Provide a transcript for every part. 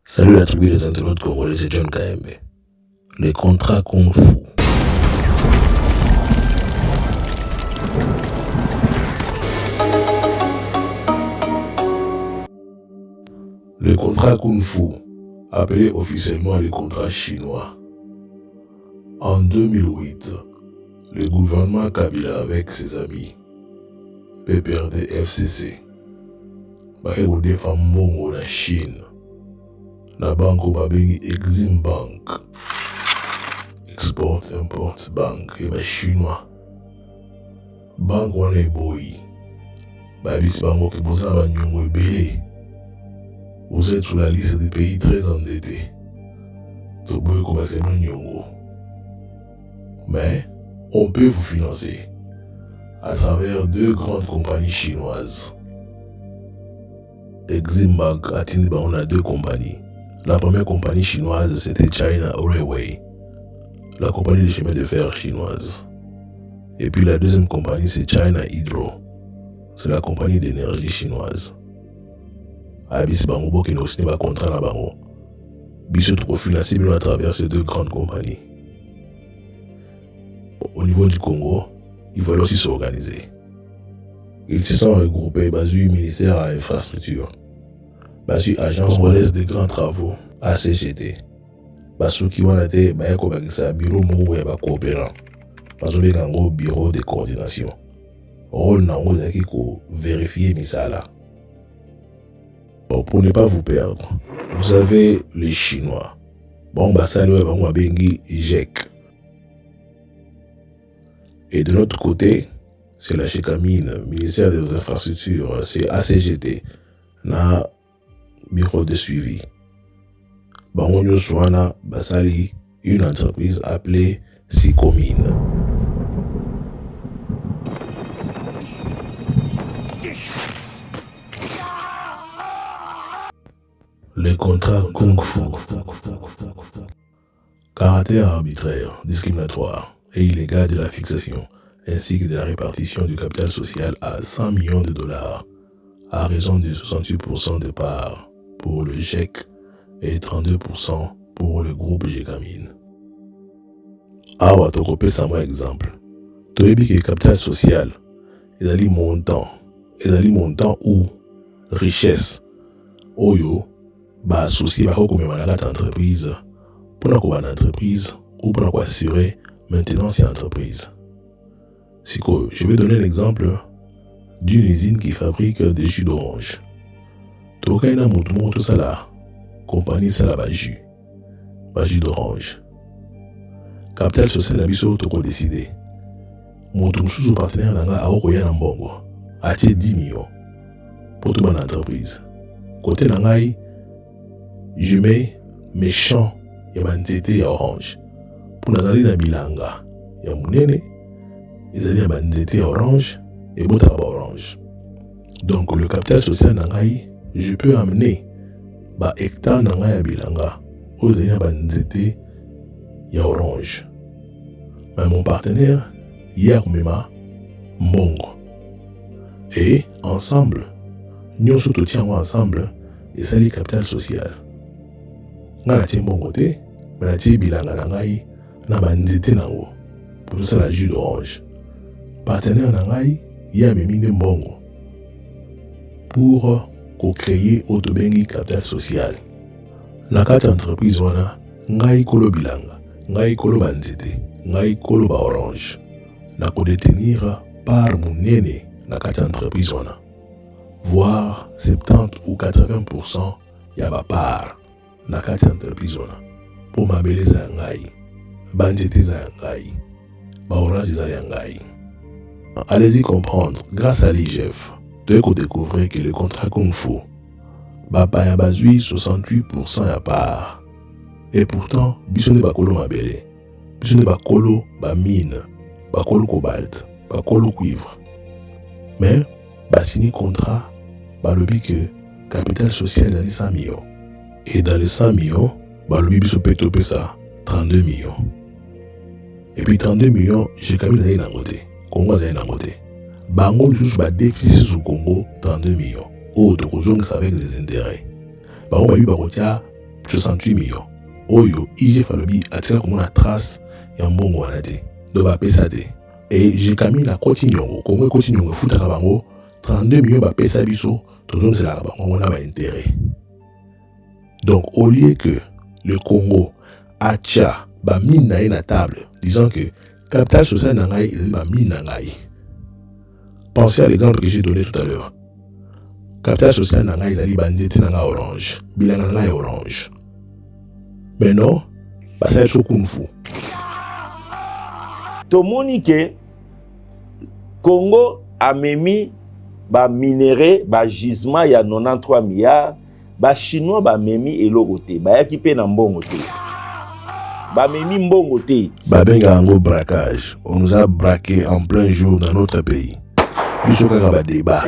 Salut la tribu des internautes congolais, c'est John KMB. Les contrats Kung Fu. Le contrat Kung Fu, appelé officiellement le contrat chinois. En 2008, le gouvernement Kabila avec ses amis, PPRD FCC, a défendu la Chine. La banque babengi Exim Bank, Export Import Bank, et ba chinois. Banque wana eboyi. Ba bisi bango ke bozala ba nyongo ebele. Vous êtes sur la liste des pays très endettés. Toboy ko ba sema nyongo. Mais on peut vous financer à travers deux grandes compagnies chinoises. Exim Bank a tenu on a deux compagnies. La première compagnie chinoise, c'était China Railway, la compagnie de chemin de fer chinoise. Et puis la deuxième compagnie, c'est China Hydro, c'est la compagnie d'énergie chinoise. Abis Bango qui nous signé un contrat là Bango. Bis trouve financé à travers ces deux grandes compagnies. Au niveau du Congo, ils veulent aussi s'organiser. Ils se sont regroupés basés ministère à l'infrastructure. Basui agence congolaise de grands travaux, ACGT. Basuki wana te bayako bakisa bureau moko ya ba coopérant. Bazobenga ngo bureau de coordination. Rôle nango ezaki ko vérifier misala. Bon, pour ne pas vous perdre, vous avez les Chinois. Bon basali wa bango bengi GEC. Et de l'autre côté, c'est la Chekamine, ministère des infrastructures, c'est ACGT. Na bureau de suivi. Bangonyo Swana Basali, une entreprise appelée Sicomine. Le contrat Kung Fu. Caractère arbitraire, discriminatoire et illégal de la fixation ainsi que de la répartition du capital social à 100 millions de dollars à raison de 68% de parts pour le GEC et 32% pour le groupe Gécamine. Awa tokopé sama exemple. Toyebi que capital social est ali montant ou richesse oyo ba associé ba ko memanaka entreprise pour ko ba entreprise ou pour ko assurer maintenance de entreprise. Siko, je vais donner l'exemple d'une usine qui fabrique des jus d'orange. Tokaina mutumo sala compagnie sala ba jus d'orange. Capital social abiso toko décider. Mutum sous partenaire nanga aokoya na mbongo. Atie 10 millions pour toute bonne entreprise. Côté nangai, je mets mes champs ya banzete ya orange. Pour nazali na bilanga ya munene, ezali na banzete ya orange et bota ba orange. Donc le capital social nangai, je peux amener ba hectare nangai ya bilanga ezali na banzete ya orange. Mais mon partenaire hier komema mbongo. Et ensemble, nous sommes tous ensemble et c'est le capital social. Nous avons bon côté, mais nous avons bilanga nangai na banzete nango pour ça la jus d'orange. Partenaire nangai ya memine mbongo pour créer autobengi capital social. La carte entreprise wana ngai kolo bilanga, ngai kolo banzete, ngai kolo ba orange. Na ko détenir par munene na carte entreprise wana. Voire 70 ou 80% ya ba part na carte entreprise wana. Pour ma beleza ngai, banzete za ngai, ba orange za ngai. Allez-y comprendre, grâce à l'IGF, de découvrir que le contrat Kung Fu Bapa ya bazui 68% ya part. Et pourtant, bisone bakolo mabele. Bisone bakolo ba mine, bakolo cobalt, bakolo cuivre. Mais, signé contrat, balobi que capital social dans les 100 millions. Et dans les 100 millions, balobi biso peto pesa 32 millions. Et puis 32 millions, j'ai quand même d'aller dans côté. Congo d'aller dans côté. Bango juste ba déficit sous Congo 32 millions. Autre chose avec des intérêts. Bango ba yu ba 68 millions. Oyo, IGF alobi atika komona trace ya mbongo wana te. Do ba pesa te. Et j'ai kami la Cotignongo. Congo Cotignongo futa kabango 32 millions ba pesa biso, tozong c'est la kabango na ba intérêt. Donc au lieu que le Congo acha ba mine na na table, disant que capital social na ngai ba mine na ngai. Pensez à l'exemple que j'ai donné tout à l'heure. Capital social na ngai ezali bandete na ngai Orange, bilanga na ngai Orange. Mais non, bah ça est kung fu. Tomoni ke Congo a memi ba minéré ba gisement ya 93 milliards, ba chinois ba memi eloko te, ba yaki pe na mbongo te. Ba memi mbongo te. Ba benga ngo braquage. On nous a braqué en plein jour dans notre pays. Biso kaka ba débat.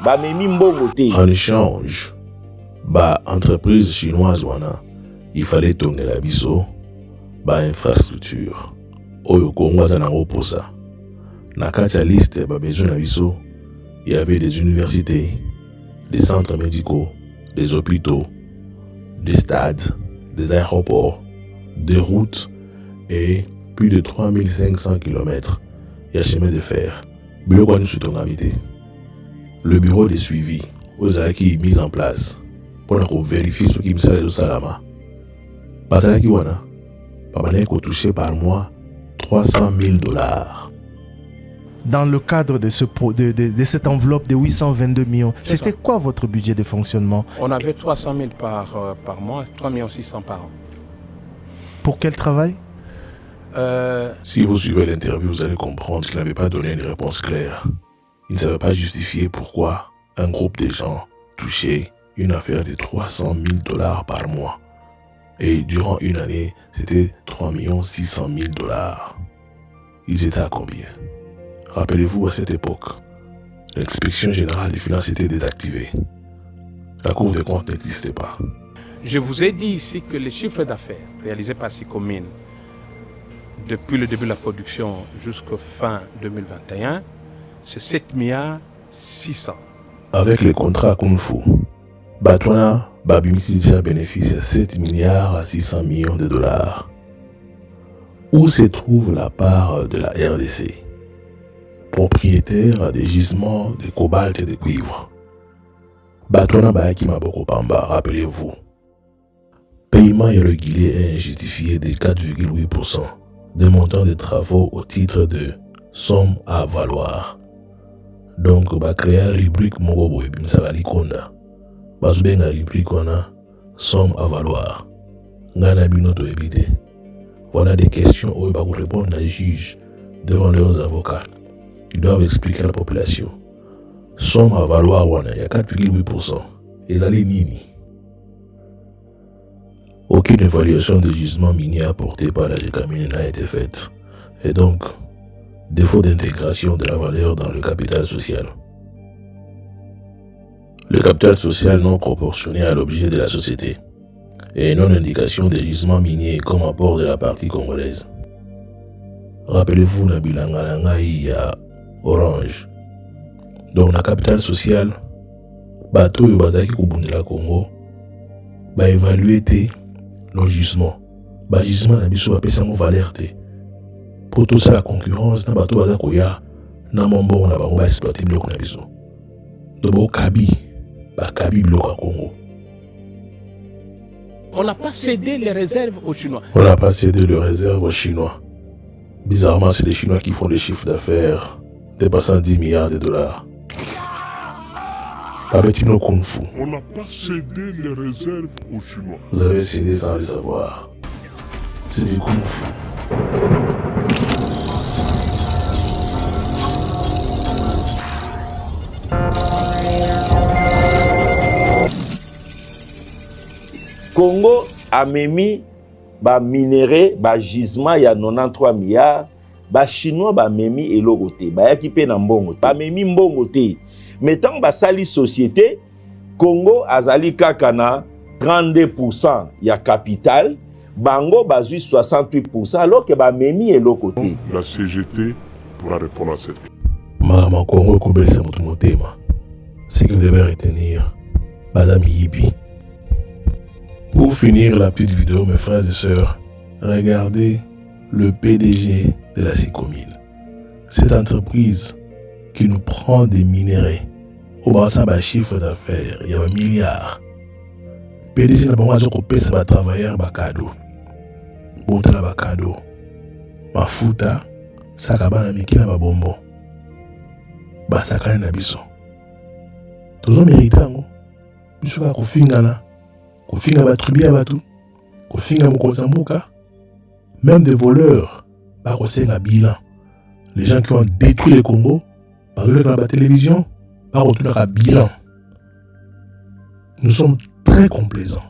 Ba memi mbongo te. En échange, ba entreprise chinoise wana, il fallait tourner la biso, ba infrastructure. Oyo Congo aza nango posa. Na kati ya liste ba besoin na biso, il y avait des universités, des centres médicaux, des hôpitaux, des stades, des aéroports, des routes et plus de 3500 km. Il y a chemin de fer. Biloko nous souhaitons inviter. Le bureau de suivi aux acquis mis en place pour vérifier ce qui me sert de Salama. Bazalaki wana, Pabaneko touché par mois 300 000 $. Dans le cadre de, de cette enveloppe de 822 millions, c'était quoi votre budget de fonctionnement? On avait 300 000 par mois, 3 600 000 par an. Pour quel travail? Si vous suivez l'interview, vous allez comprendre qu'il n'avait pas donné une réponse claire. Il ne savait pas justifier pourquoi un groupe de gens touchait une affaire de 300 000 $ par mois. Et durant une année, c'était 3 600 000 $. Ils étaient à combien? Rappelez-vous, à cette époque, l'inspection générale des finances était désactivée. La Cour des comptes n'existait pas. Je vous ai dit ici que les chiffres d'affaires réalisés par Sicomine depuis le début de la production jusqu'au fin 2021, c'est 7 600 000 $. Avec les contrats Kung Fu, Batwana Babimisi déjà bénéficie à 7 600 millions de $. Où se trouve la part de la RDC, propriétaire des gisements de cobalt et de cuivre? Batwana Bayaki Maboko Pamba, rappelez-vous. Paiement irrégulier et injustifié de 4,8% des montants de travaux au titre de somme à valoir. Donc, bah créer une rubrique Mogobo et Bimsagali Konda. Bazubenga rubrique on a somme à valoir. Ngana binoto éviter. Voilà des questions où ils vont répondre à juge devant leurs avocats. Ils doivent expliquer à la population. Somme à valoir, il y a 4,8%. Et ça les nini. Aucune évaluation de gisement minier apportée par la GECAMINE n'a été faite. Et donc, défaut d'intégration de la valeur dans le capital social. Le capital social non proportionné à l'objet de la société et non-indication des gisements miniers comme apport de la partie congolaise. Rappelez-vous, Nabilanga il y a Orange. Donc, le capital social, bateau et bazaki kubundela Congo, ba évaluer nos gisements. Ba gisement na biso apesa mo valeur te. Pour tout ça, la concurrence, na bateau bazako ya na mombo na bango ba exploiter bloc na biso. Dobo kabi, ba kabi bloc à Congo. On n'a pas cédé les réserves aux Chinois. On n'a pas cédé les réserves aux Chinois. Bizarrement, c'est les Chinois qui font les chiffres d'affaires dépassant 10 milliards de $. Babetino Kung Fu. On n'a pas cédé les réserves aux Chinois. Vous avez cédé sans le savoir. C'est du Kung Fu. Congo a memi ba minéré, ba gisement ya 93 milliards, ba chinois ba memi eloko te, ba yaki pe na mbongo, ba memi mbongo te. Mais tant ba sali société, Congo azali kaka na 32% ya capital, bango bazui 68%, alors que ba memi eloko te. La CGT pourra répondre à cette question. Maman Congo Kobelisa Motema. Ce que vous devez retenir, Bazami Yipi. Pour finir la petite vidéo, mes frères et sœurs, regardez le PDG de la Sicomine. Cette entreprise qui nous prend des minéraux. Au bas de chiffre d'affaires, il y a un milliard. PDG n'a pas besoin de payer ses travailleurs des cadeaux. Botala ba cadeau. Mafuta, sakabana mikina ba bonbon. Ba sakane na biso. Tozo mérita ngo. Biso ka kofingana. Kofinga ba tribu ya batu. Kofinga mokonza mboka. Même des voleurs ba kosenga bilan. Les gens qui ont détruit le Congo, par exemple dans la télévision, ba retourner à bilan. Nous sommes très complaisants.